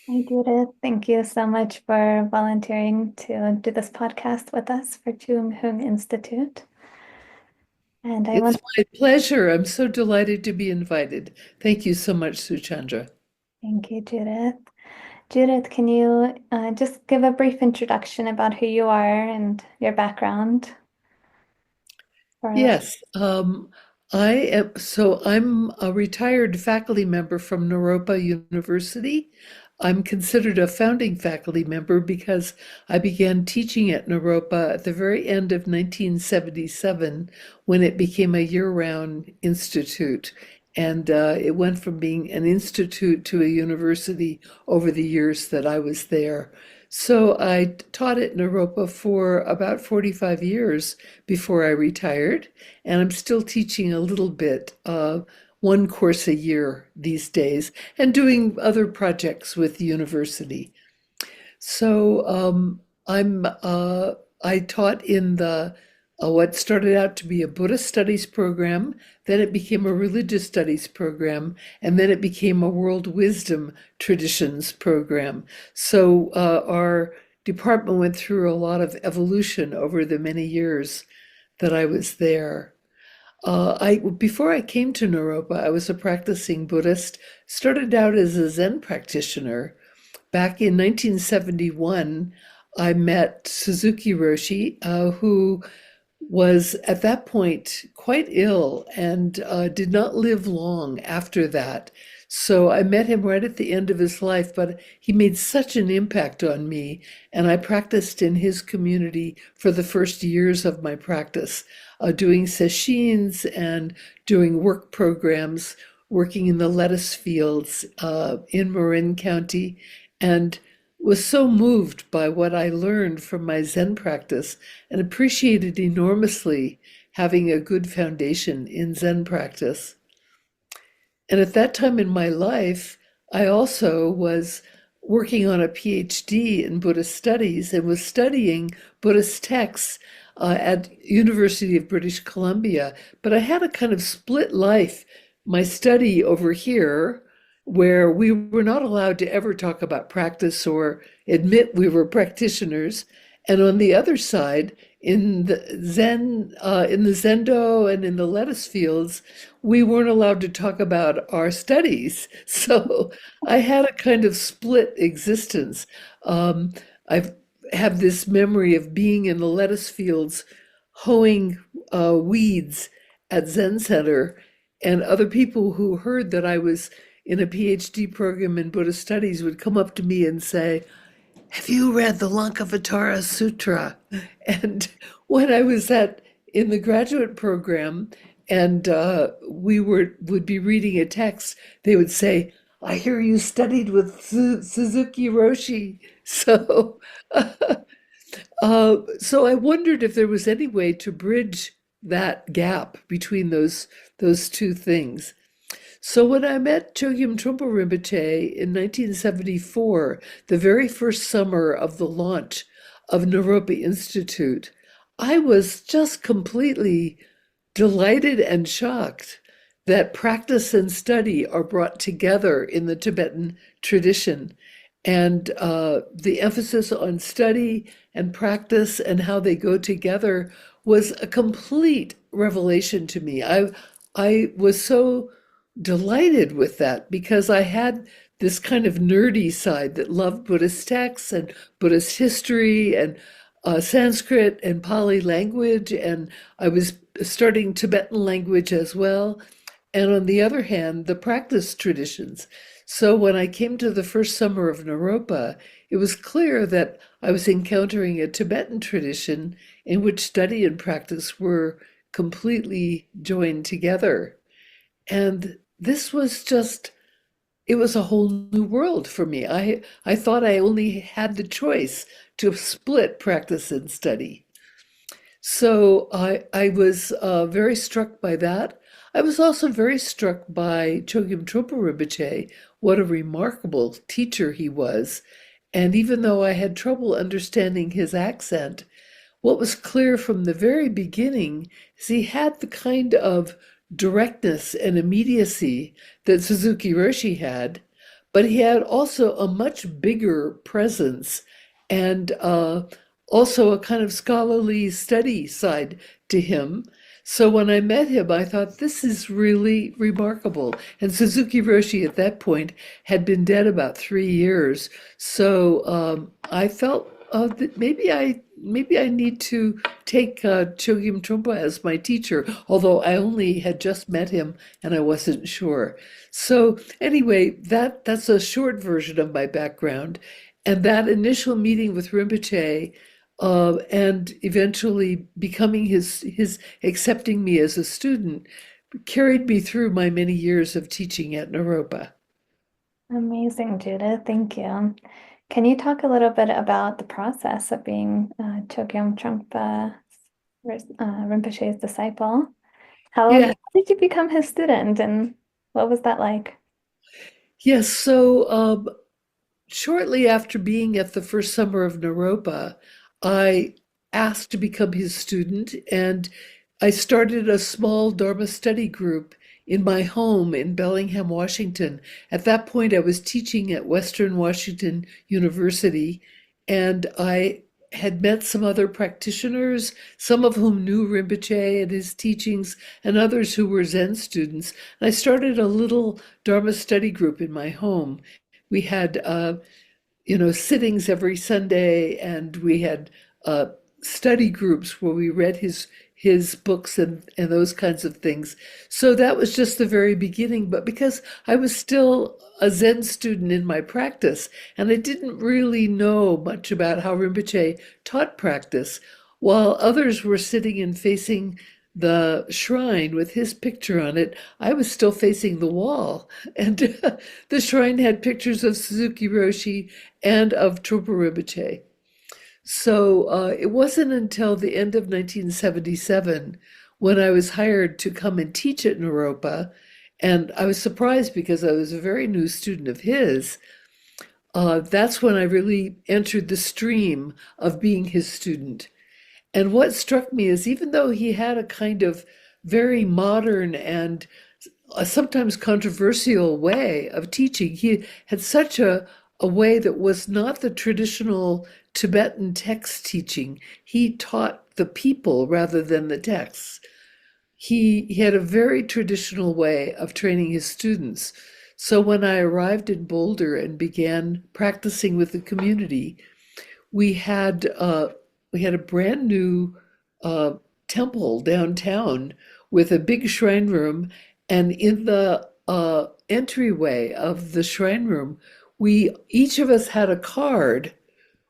Hi, Judith. Thank you so much for volunteering to do this podcast with us for Chung Hung Institute. And I It's want to my pleasure. I'm so delighted to be invited. Thank you so much, Suchandra. thank you, Judith. Judith, can you just give a brief introduction about who you are and your background for our listeners? Yes, I'm a retired faculty member from Naropa University. I'm considered a founding faculty member because I began teaching at Naropa at the very end of 1977 when it became a year-round institute. And it went from being an institute to a university over the years that I was there. So I taught at Naropa for about 45 years before I retired, and I'm still teaching a little bit, one course a year these days, and doing other projects with the university. So I taught in the what started out to be a Buddhist studies program, then it became a religious studies program, and then it became a world wisdom traditions program. So our department went through a lot of evolution over the many years that I was there. I before I came to Naropa, I was a practicing Buddhist. Started out as a Zen practitioner. Back in 1971, I met Suzuki Roshi, who was at that point quite ill and did not live long after that. So I met him right at the end of his life, but he made such an impact on me, and I practiced in his community for the first years of my practice, doing sessions and doing work programs, working in the lettuce fields in Marin County, and was so moved by what I learned from my Zen practice and appreciated enormously having a good foundation in Zen practice. And at that time in my life, I also was working on a PhD in Buddhist studies and was studying Buddhist texts at University of British Columbia. But I had a kind of split life. My study over here, where we were not allowed to ever talk about practice or admit we were practitioners, and on the other side, in the Zendo and in the lettuce fields, we weren't allowed to talk about our studies. So I had a kind of split existence. Um, I have this memory of being in the lettuce fields, hoeing weeds at Zen Center, and other people who heard that I was in a PhD program in Buddhist studies would come up to me and say, "Have you read the Lankavatara Sutra?" And when I was at in the graduate program, and we would be reading a text, they would say, "I hear you studied with Suzuki Roshi." So, so I wondered if there was any way to bridge that gap between those two things. So when I met Chögyam Trungpa Rinpoche in 1974, the very first summer of the launch of Naropa Institute, I was just completely delighted and shocked that practice and study are brought together in the Tibetan tradition. And the emphasis on study and practice and how they go together was a complete revelation to me. I was so delighted with that because I had this kind of nerdy side that loved Buddhist texts and Buddhist history and Sanskrit and Pali language, and I was studying Tibetan language as well. And on the other hand, the practice traditions. So when I came to the first summer of Naropa, it was clear that I was encountering a Tibetan tradition in which study and practice were completely joined together. And this was just, it was a whole new world for me. I thought I only had the choice to split practice and study. So I was very struck by that. I was also very struck by Chögyam Trungpa Rinpoche, what a remarkable teacher he was. And even though I had trouble understanding his accent, what was clear from the very beginning is he had the kind of directness and immediacy that Suzuki Roshi had, but he had also a much bigger presence and also a kind of scholarly study side to him. So when I met him, I thought, this is really remarkable. And Suzuki Roshi at that point had been dead about 3 years. So I felt that maybe I need to take Chögyam Trungpa as my teacher, although I only had just met him and I wasn't sure. So anyway, that's a short version of my background. And that initial meeting with Rinpoche and eventually becoming his accepting me as a student carried me through my many years of teaching at Naropa. Amazing, Judith. Thank you. Can you talk a little bit about the process of being Chögyam Trungpa Rinpoche's disciple? How Yeah, did you become his student, and what was that like? yes. So shortly after being at the first summer of Naropa, I asked to become his student, and I started a small Dharma study group in my home in Bellingham, Washington. At that point, I was teaching at Western Washington University, and I had met some other practitioners, some of whom knew Rinpoche and his teachings, and others who were Zen students. And I started a little Dharma study group in my home. We had sittings every Sunday, and we had study groups where we read his books and those kinds of things. So that was just the very beginning. But because I was still a Zen student in my practice, and I didn't really know much about how Rinpoche taught practice, while others were sitting and facing the shrine with his picture on it, I was still facing the wall. And the shrine had pictures of Suzuki Roshi and of Trungpa Rinpoche. So it wasn't until the end of 1977 when I was hired to come and teach at Naropa, and I was surprised because I was a very new student of his. That's when I really entered the stream of being his student. And what struck me is even though he had a kind of very modern and a sometimes controversial way of teaching, he had such a way that was not the traditional Tibetan text teaching. He taught the people rather than the texts. He had a very traditional way of training his students. So when I arrived in Boulder and began practicing with the community, we had we had a brand new uh, temple downtown with a big shrine room, and in the entryway of the shrine room, we each of us had a card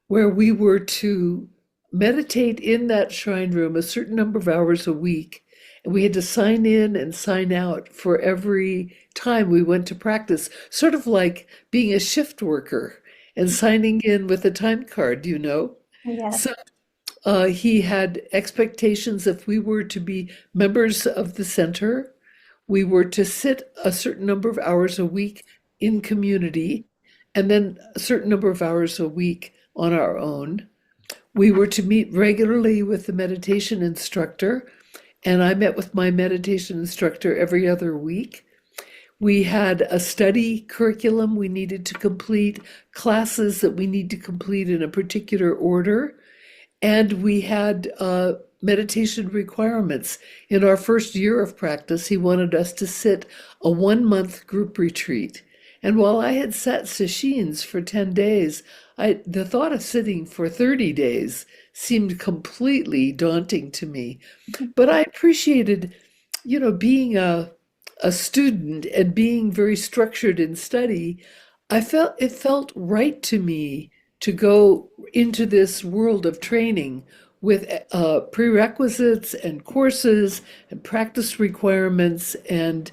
where we were to meditate in that shrine room a certain number of hours a week. And we had to sign in and sign out for every time we went to practice, sort of like being a shift worker and signing in with a time card. Yes. So he had expectations if we were to be members of the center, we were to sit a certain number of hours a week in community, and then a certain number of hours a week on our own. We were to meet regularly with the meditation instructor, and I met with my meditation instructor every other week. We had a study curriculum we needed to complete, classes that we need to complete in a particular order, and we had meditation requirements. In our first year of practice, he wanted us to sit a 1 month group retreat. And while I had sat sessions for 10 days, the thought of sitting for 30 days seemed completely daunting to me. But I appreciated, being a student and being very structured in study. It felt right to me to go into this world of training with prerequisites and courses and practice requirements and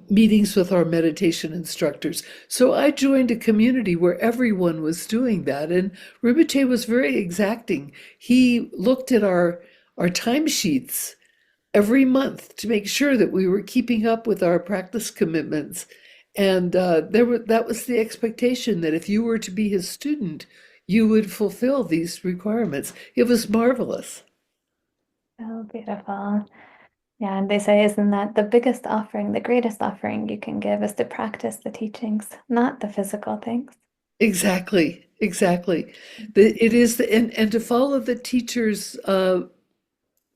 meetings with our meditation instructors. So I joined a community where everyone was doing that, and Rinpoche was very exacting. He looked at our timesheets every month to make sure that we were keeping up with our practice commitments. And that was the expectation that if you were to be his student, you would fulfill these requirements. It was marvelous. Oh, beautiful. Yeah, and they say, isn't that the biggest offering, the greatest offering you can give is to practice the teachings, not the physical things. Exactly, exactly. And to follow the teacher's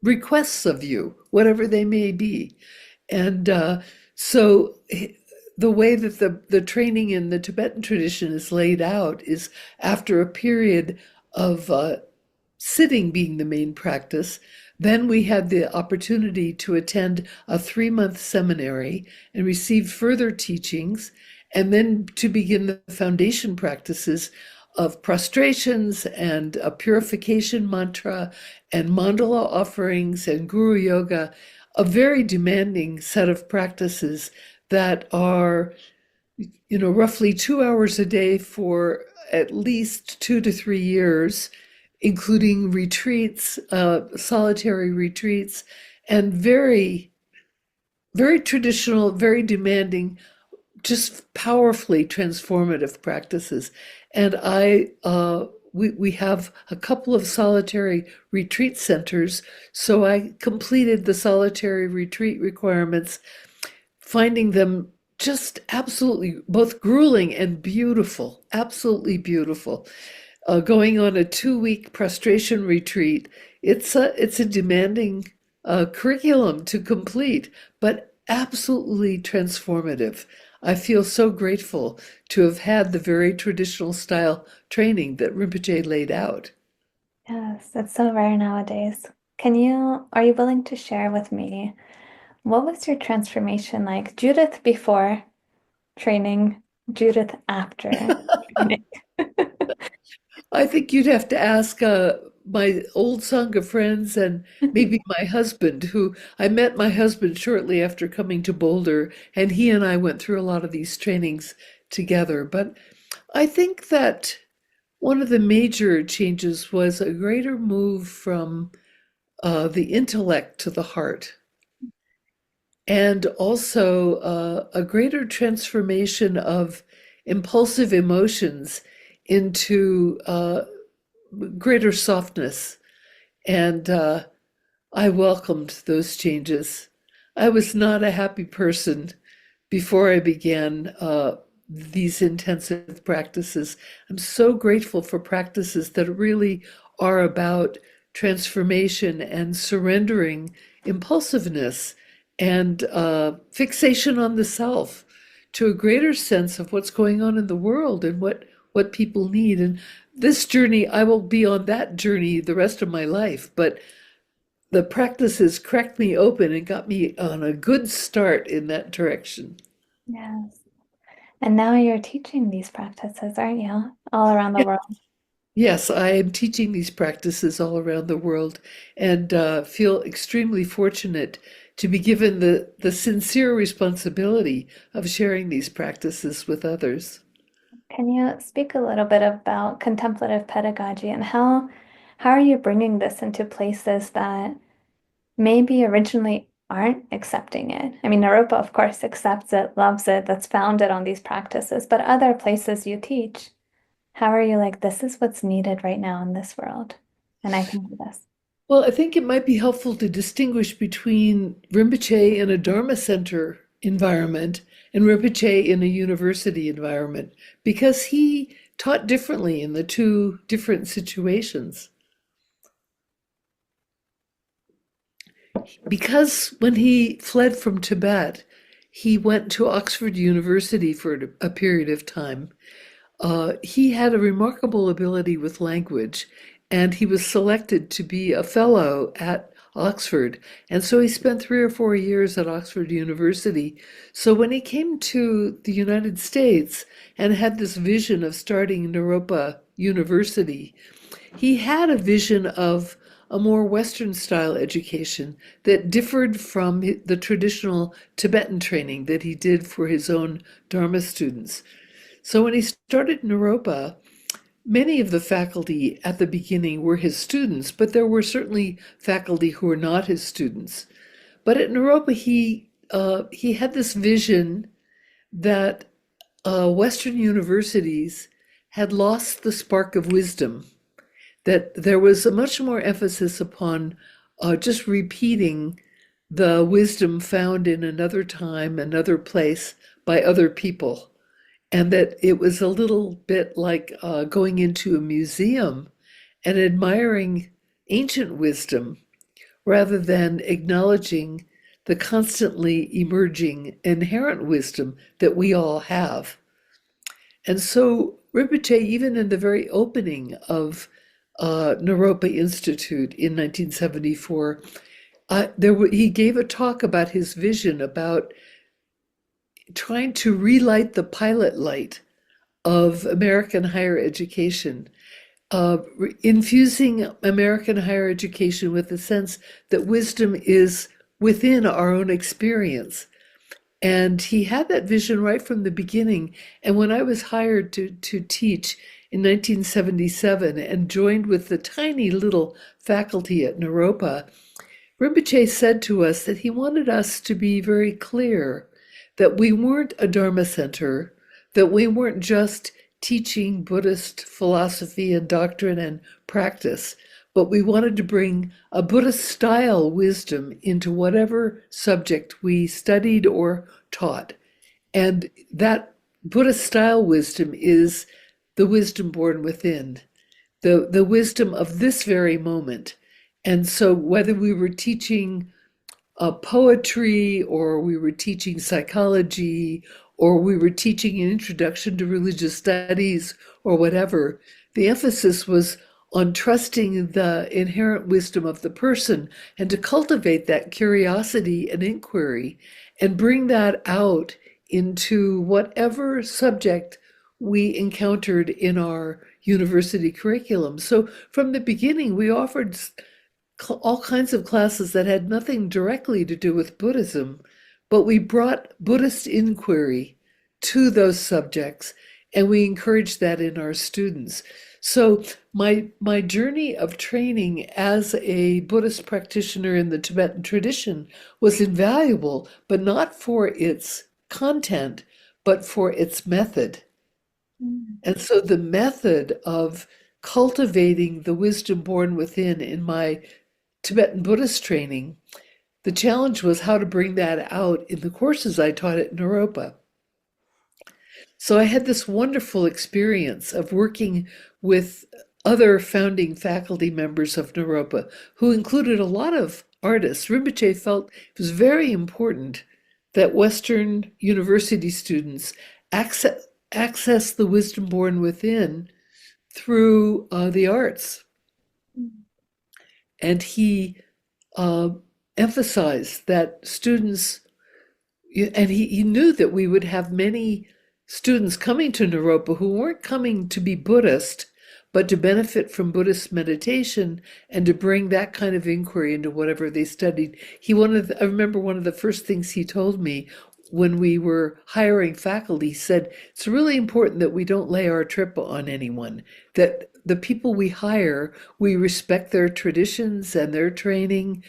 requests of you, whatever they may be. And so the way that the training in the Tibetan tradition is laid out is after a period of sitting being the main practice. Then we had the opportunity to attend a 3-month seminary and receive further teachings, and then to begin the foundation practices of prostrations and a purification mantra and mandala offerings and guru yoga, a very demanding set of practices that are, roughly 2 hours a day for at least 2 to 3 years, including retreats, solitary retreats, and very, very traditional, very demanding, just powerfully transformative practices. And we have a couple of solitary retreat centers, so I completed the solitary retreat requirements, finding them just absolutely both grueling and beautiful, absolutely beautiful. Going on a 2-week prostration retreat, it's a demanding curriculum to complete, but absolutely transformative. I feel so grateful to have had the very traditional style training that Rinpoche laid out. Yes, it's so rare nowadays. Are you willing to share with me what was your transformation like? Judith before training, Judith after training. I think you'd have to ask my old Sangha friends and maybe my husband, who I met my husband shortly after coming to Boulder, and he and I went through a lot of these trainings together. But I think that one of the major changes was a greater move from the intellect to the heart, and also a greater transformation of impulsive emotions into greater softness. And I welcomed those changes. I was not a happy person before I began these intensive practices. I'm so grateful for practices that really are about transformation and surrendering impulsiveness and fixation on the self to a greater sense of what's going on in the world and what people need. And this journey, I will be on that journey the rest of my life, but the practices cracked me open and got me on a good start in that direction. Yes. And now you're teaching these practices, aren't you? All around the Yeah. world. Yes, I am teaching these practices all around the world and feel extremely fortunate to be given the sincere responsibility of sharing these practices with others. Can you speak a little bit about contemplative pedagogy and how are you bringing this into places that maybe originally aren't accepting it? I mean, Naropa, of course, accepts it, loves it, that's founded on these practices, but other places you teach, how are you like, this is what's needed right now in this world, and I can do this? Well, I think it might be helpful to distinguish between Rinpoche in a Dharma center environment and Rinpoche in a university environment, because he taught differently in the two different situations. Because when he fled from Tibet, he went to Oxford University for a period of time. He had a remarkable ability with language, and he was selected to be a fellow at Oxford. And so he spent 3 or 4 years at Oxford University. So when he came to the United States and had this vision of starting Naropa University, he had a vision of a more Western style education that differed from the traditional Tibetan training that he did for his own Dharma students. So when he started Naropa, many of the faculty at the beginning were his students, but there were certainly faculty who were not his students. But at Naropa, he had this vision that Western universities had lost the spark of wisdom, that there was a much more emphasis upon just repeating the wisdom found in another time, another place, by other people. And that it was a little bit like going into a museum and admiring ancient wisdom rather than acknowledging the constantly emerging inherent wisdom that we all have. And so Rinpoche, even in the very opening of Naropa Institute in 1974, he gave a talk about his vision about trying to relight the pilot light of American higher education, infusing American higher education with the sense that wisdom is within our own experience. And he had that vision right from the beginning. And when I was hired to teach in 1977 and joined with the tiny little faculty at Naropa, Rinpoche said to us that he wanted us to be very clear that we weren't a Dharma center, that we weren't just teaching Buddhist philosophy and doctrine and practice, but we wanted to bring a Buddhist style wisdom into whatever subject we studied or taught. And that Buddhist style wisdom is the wisdom born within, the wisdom of this very moment. And so whether we were teaching poetry, or we were teaching psychology, or we were teaching an introduction to religious studies, or whatever, the emphasis was on trusting the inherent wisdom of the person and to cultivate that curiosity and inquiry and bring that out into whatever subject we encountered in our university curriculum. So from the beginning, we offered all kinds of classes that had nothing directly to do with Buddhism, but we brought Buddhist inquiry to those subjects, and we encouraged that in our students. So my journey of training as a Buddhist practitioner in the Tibetan tradition was invaluable, but not for its content, but for its method. And so the method of cultivating the wisdom born within in my Tibetan Buddhist training, the challenge was how to bring that out in the courses I taught at Naropa. So I had this wonderful experience of working with other founding faculty members of Naropa, who included a lot of artists. Rinpoche felt it was very important that Western university students access the wisdom born within through the arts. And he emphasized that students, and he knew that we would have many students coming to Naropa who weren't coming to be Buddhist, but to benefit from Buddhist meditation and to bring that kind of inquiry into whatever they studied. I remember one of the first things he told me when we were hiring faculty, he said, it's really important that we don't lay our trip on anyone, that the people we hire, we respect their traditions and their training,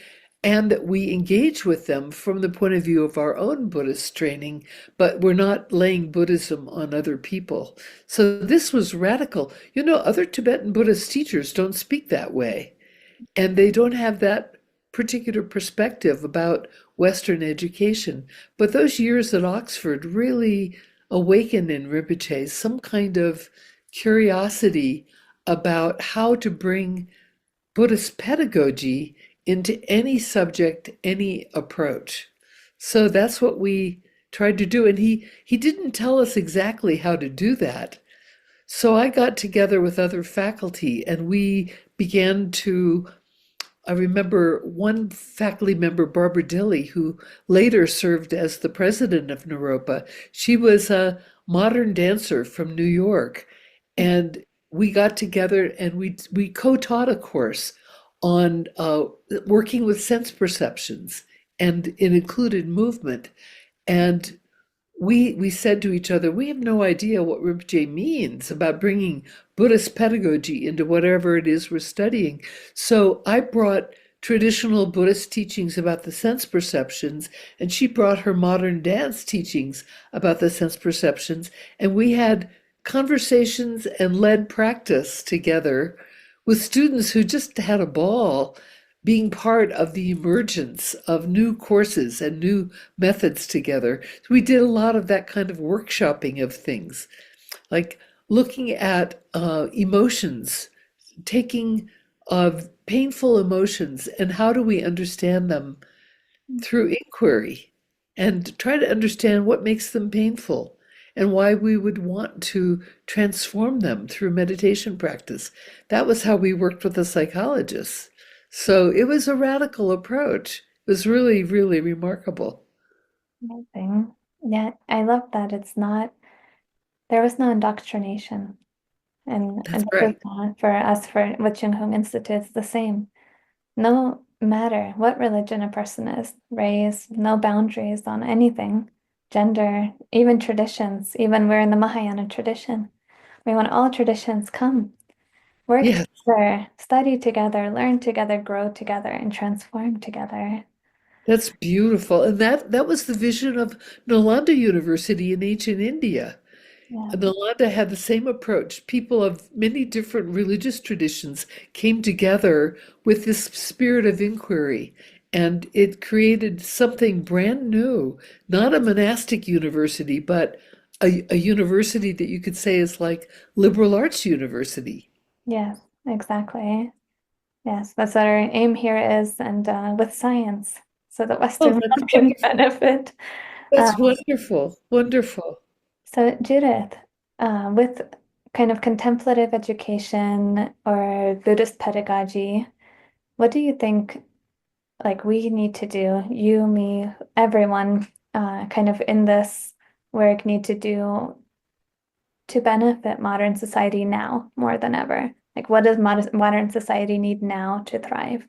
and that we engage with them from the point of view of our own Buddhist training, but we're not laying Buddhism on other people. So this was radical. You know, other Tibetan Buddhist teachers don't speak that way, and they don't have that particular perspective about Western education. But those years at Oxford really awakened in Rinpoche some kind of curiosity about how to bring Buddhist pedagogy into any subject, any approach. So that's what we tried to do. And he didn't tell us exactly how to do that. So I got together with other faculty and we began to, I remember one faculty member, Barbara Dilley, who later served as the president of Naropa. She was a modern dancer from New York. And we got together and we co-taught a course on working with sense perceptions, and it included movement. And we said to each other, we have no idea what Rinpoche means about bringing Buddhist pedagogy into whatever it is we're studying. So I brought traditional Buddhist teachings about the sense perceptions, and she brought her modern dance teachings about the sense perceptions, and we had conversations and led practice together with students who just had a ball being part of the emergence of new courses and new methods together. So we did a lot of that kind of workshopping of things, like looking at emotions, taking painful emotions, and how do we understand them through inquiry and try to understand what makes them painful and why we would want to transform them through meditation practice. That was how we worked with the psychologists. So it was a radical approach. It was really, really remarkable. Amazing. Yeah, I love that it's not, there was no indoctrination. That's And this is right. for us, for with Chung Hung Institute, it's the same. No matter what religion a person is, race, no boundaries on anything, gender, even traditions, even we're in the Mahayana tradition. We want all traditions come, work Yes, together, study together, learn together, grow together, and transform together. that's beautiful. And that was the vision of Nalanda University in ancient India. Yeah. Nalanda had the same approach. People of many different religious traditions came together with this spirit of inquiry, and it created something brand new, not a monastic university, but a university that you could say is like liberal arts university. Yes, exactly. Yes, that's what our aim here is, and with science, so that Oh, Western that's world can wonderful. benefit. That's Um, wonderful. Wonderful. so, Judith, with kind of contemplative education or Buddhist pedagogy, what do you think, like, we need to do, you, me, everyone, kind of in this work need to do to benefit modern society now more than ever? Like, what does modern society need now to thrive?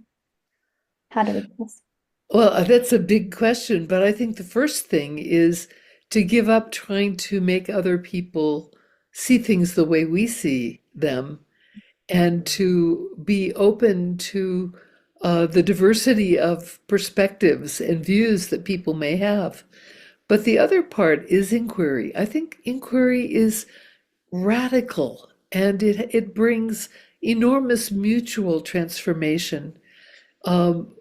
How do we do this? Well, that's a big question, but I think the first thing is to give up trying to make other people see things the way we see them and to be open to the diversity of perspectives and views that people may have. But the other part is inquiry. I think inquiry is radical and it brings enormous mutual transformation. Um,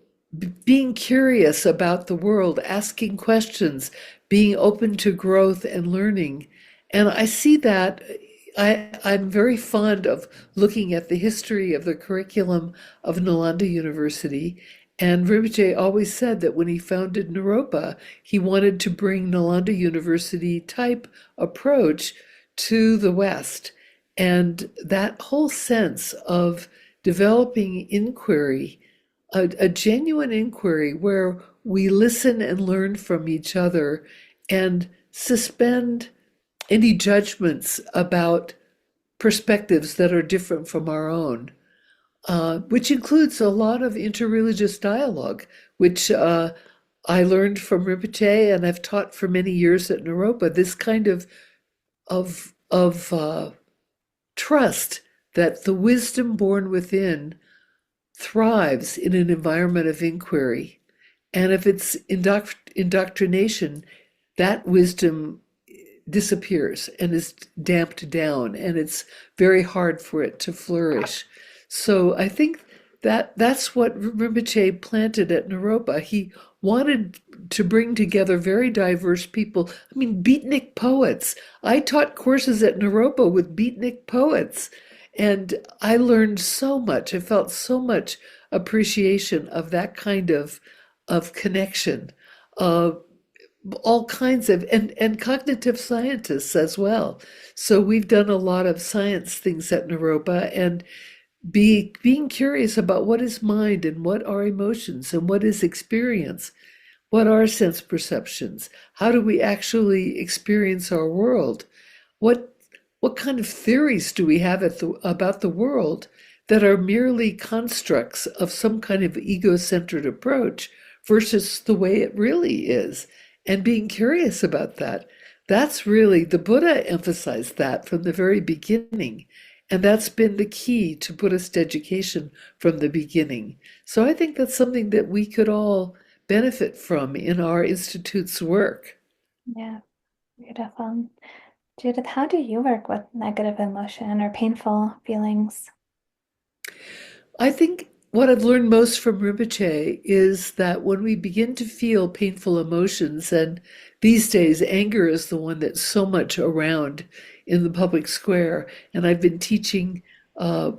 Being curious about the world, asking questions, being open to growth and learning. And I see that I'm very fond of looking at the history of the curriculum of Nalanda University. And Rinpoche always said that when he founded Naropa, he wanted to bring Nalanda University type approach to the West. And that whole sense of developing inquiry, a genuine inquiry where we listen and learn from each other and suspend any judgments about perspectives that are different from our own, which includes a lot of interreligious dialogue, which I learned from Rinpoche and I've taught for many years at Naropa. This kind of trust that the wisdom born within thrives in an environment of inquiry. And if it's indoctrination, that wisdom disappears and is damped down, and it's very hard for it to flourish. So I think that that's what Rinpoche planted at Naropa. He wanted to bring together very diverse people. I mean, beatnik poets. I taught courses at Naropa with beatnik poets, and I learned so much. I felt so much appreciation of that kind of connection. Uh, all kinds of and cognitive scientists as well. So we've done a lot of science things at Naropa and being curious about what is mind and what are emotions and what is experience, what are sense perceptions, how do we actually experience our world, what what kind of theories do we have about the world that are merely constructs of some kind of ego-centered approach versus the way it really is? And being curious about that. That's really, the Buddha emphasized that from the very beginning. And that's been the key to Buddhist education from the beginning. So I think that's something that we could all benefit from in our institute's work. Yeah, beautiful. Judith, how do you work with negative emotion or painful feelings? I think what I've learned most from Rinpoche is that when we begin to feel painful emotions, and these days anger is the one that's so much around in the public square, and I've been teaching uh,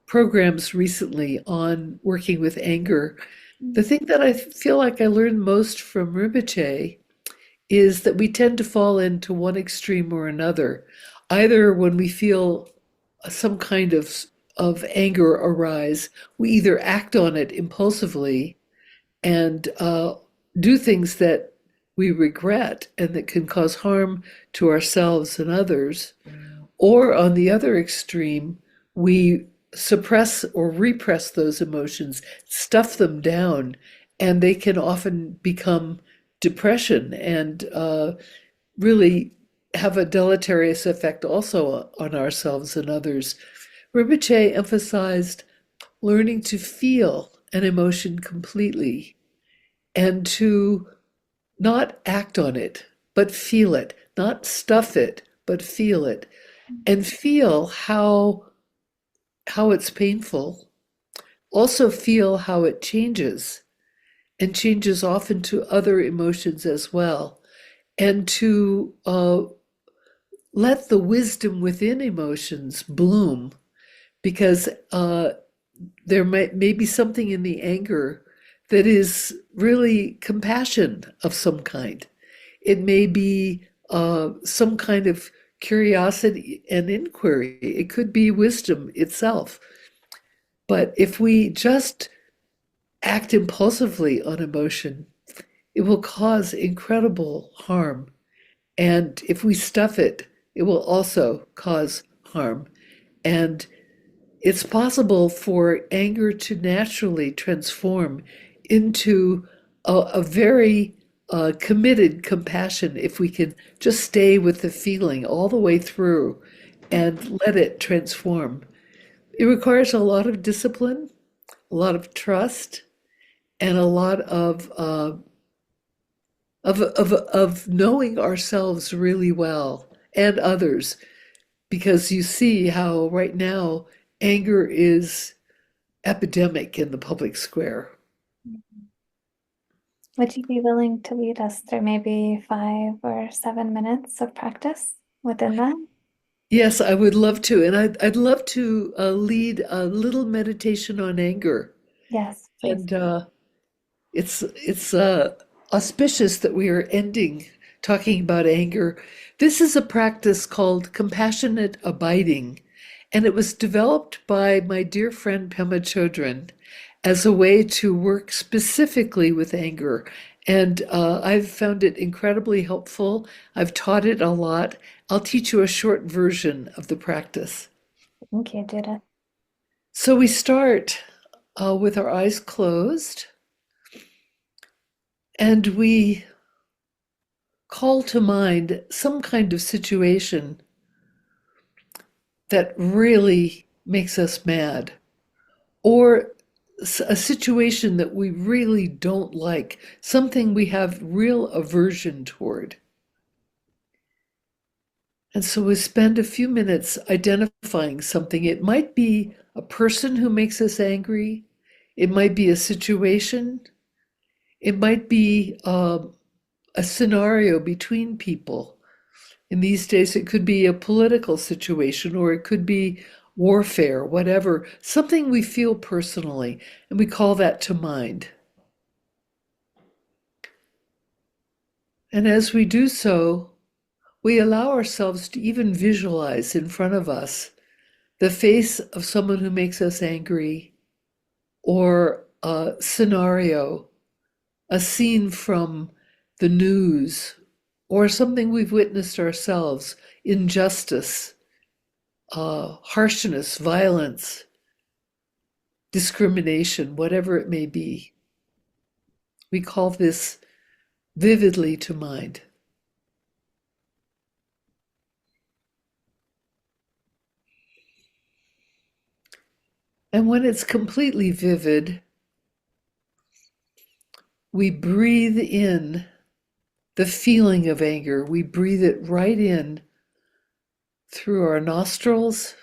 programs recently on working with anger. The thing that I feel like I learned most from Rinpoche is that we tend to fall into one extreme or another. Either when we feel some kind of anger arise, we either act on it impulsively and do things that we regret and that can cause harm to ourselves and others, or on the other extreme, we suppress or repress those emotions, stuff them down, and they can often become depression and really have a deleterious effect also on ourselves and others. Rinpoche emphasized learning to feel an emotion completely and to not act on it, but feel it, not stuff it, but feel it, and feel how it's painful. Also feel how it changes and changes often to other emotions as well, and to let the wisdom within emotions bloom because there may be something in the anger that is really compassion of some kind. It may be some kind of curiosity and inquiry. It could be wisdom itself. But if we just act impulsively on emotion, it will cause incredible harm. And if we stuff it, it will also cause harm. And it's possible for anger to naturally transform into a very committed compassion if we can just stay with the feeling all the way through and let it transform. It requires a lot of discipline, a lot of trust, and a lot of knowing ourselves really well and others, because you see how right now anger is epidemic in the public square. Would you be willing to lead us through maybe 5 or 7 minutes of practice within that? Yes, I would love to, and I'd love to lead a little meditation on anger. Yes, please. And it's auspicious that we are ending talking about anger. This is a practice called compassionate abiding, and it was developed by my dear friend Pema Chodron as a way to work specifically with anger. And I've found it incredibly helpful. I've taught it a lot. I'll teach you a short version of the practice. Thank you, Judith. So we start with our eyes closed, and we call to mind some kind of situation that really makes us mad, or a situation that we really don't like, something we have real aversion toward. And so we spend a few minutes identifying something. It might be a person who makes us angry, it might be a situation, it might be a scenario between people. In these days, it could be a political situation or it could be warfare, whatever, something we feel personally, and we call that to mind. And as we do so, we allow ourselves to even visualize in front of us the face of someone who makes us angry, or a scenario, a scene from the news, or something we've witnessed ourselves, injustice, harshness, violence, discrimination, whatever it may be. We call this vividly to mind. And when it's completely vivid, we breathe in the feeling of anger. We breathe it right in through our nostrils,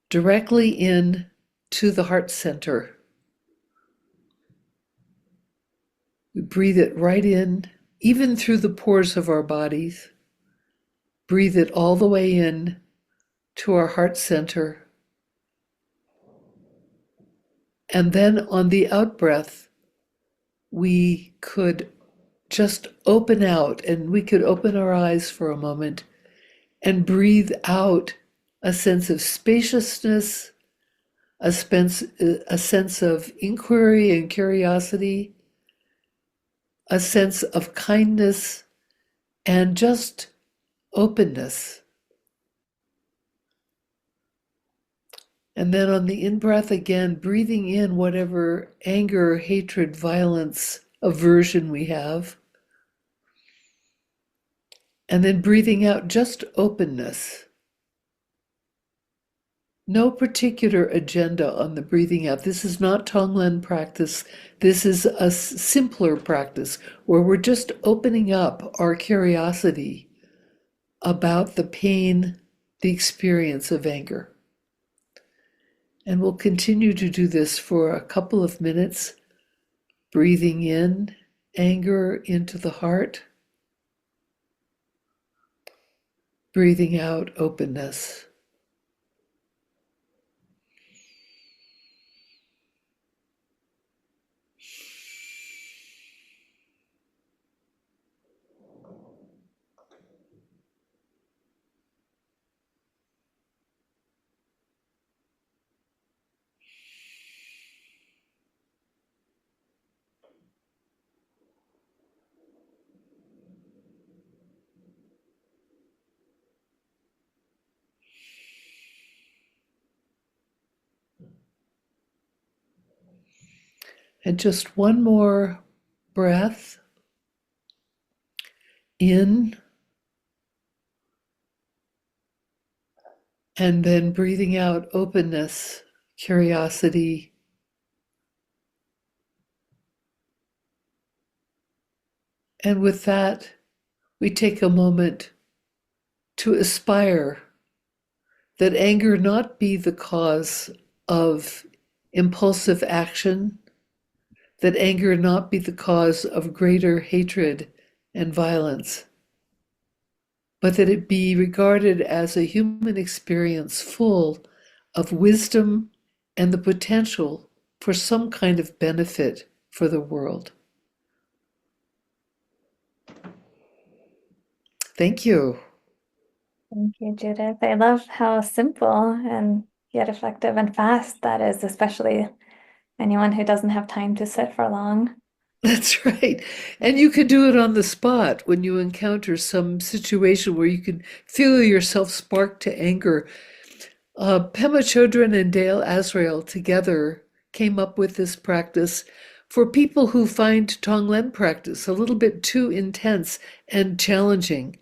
directly in to the heart center. We breathe it right in, even through the pores of our bodies. Breathe it all the way in to our heart center. And then on the out breath, we could just open out and we could open our eyes for a moment and breathe out a sense of spaciousness, a sense of inquiry and curiosity, a sense of kindness, and just openness. And then on the in-breath again, breathing in whatever anger, hatred, violence, aversion we have. And then breathing out just openness. No particular agenda on the breathing out. This is not Tonglen practice. This is a simpler practice where we're just opening up our curiosity about the pain, the experience of anger. And we'll continue to do this for a couple of minutes, breathing in anger into the heart, breathing out openness. And just one more breath in, and then breathing out openness, curiosity. And with that, we take a moment to aspire that anger not be the cause of impulsive action, that anger not be the cause of greater hatred and violence, but that it be regarded as a human experience full of wisdom and the potential for some kind of benefit for the world. Thank you. Thank you, Judith. I love how simple and yet effective and fast that is, especially anyone who doesn't have time to sit for long. That's right. And you can do it on the spot when you encounter some situation where you can feel yourself spark to anger. Pema Chodron and Dale Asrael together came up with this practice for people who find Tonglen practice a little bit too intense and challenging.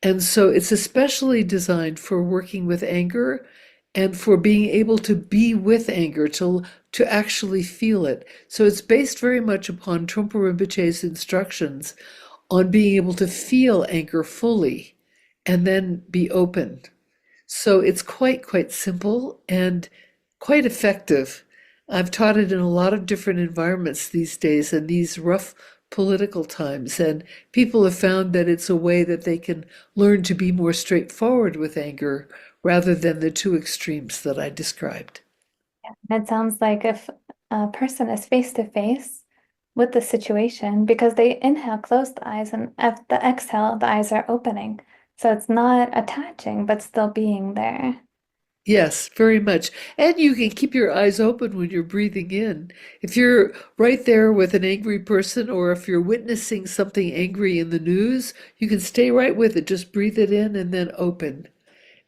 And so it's especially designed for working with anger and for being able to be with anger, to actually feel it. So it's based very much upon Trungpa Rinpoche's instructions on being able to feel anger fully and then be open. So it's quite simple and quite effective. I've taught it in a lot of different environments these days in these rough political times, and people have found that it's a way that they can learn to be more straightforward with anger rather than the two extremes that I described. It sounds like if a person is face to face with the situation, because they inhale, close the eyes, and at the exhale, the eyes are opening. So it's not attaching, but still being there. Yes, very much. And you can keep your eyes open when you're breathing in. If you're right there with an angry person, or if you're witnessing something angry in the news, you can stay right with it. Just breathe it in and then open.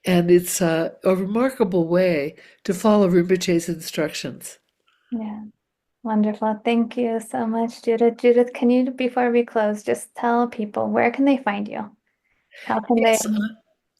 And it's a remarkable way to follow Rinpoche's instructions. Yeah, wonderful. Thank you so much, Judith. Judith, can you, before we close, just tell people where can they find you? How can they Yes, get?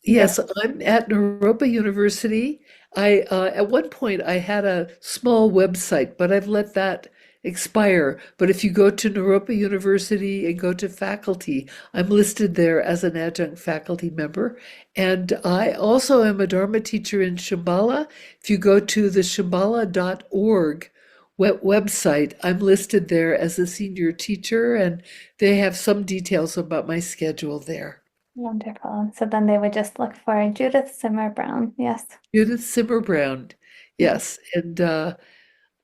yes, I'm at Naropa University. I at one point I had a small website, but I've let that expire. But if you go to Naropa University and go to faculty, I'm listed there as an adjunct faculty member. And I also am a Dharma teacher in Shambhala. If you go to the shambhala.org website, I'm listed there as a senior teacher, and they have some details about my schedule there. Wonderful. So then they would just look for Judith Simmer-Brown. Yes. Judith Simmer-Brown. Yes. And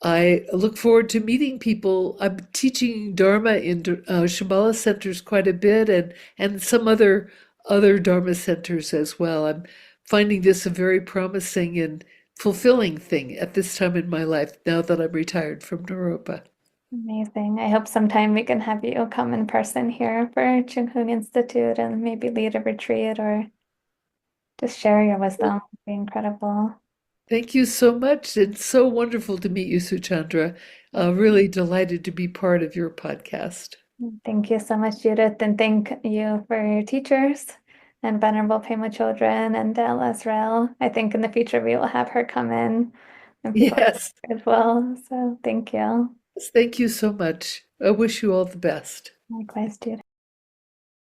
I look forward to meeting people. I'm teaching Dharma in Shambhala centers quite a bit, and some other Dharma centers as well. I'm finding this a very promising and fulfilling thing at this time in my life, now that I'm retired from Naropa. Amazing. I hope sometime we can have you come in person here for Chunghung Institute and maybe lead a retreat or just share your wisdom. It'd be incredible. Thank you so much. It's so wonderful to meet you, Suchandra. Really delighted to be part of your podcast. Thank you so much, Judith, and thank you for your teachers and Venerable Pema Chodron and Asrael. I think in the future we will have her come in and people Yes, as well. So thank you. thank you so much. I wish you all the best. Likewise, Judith.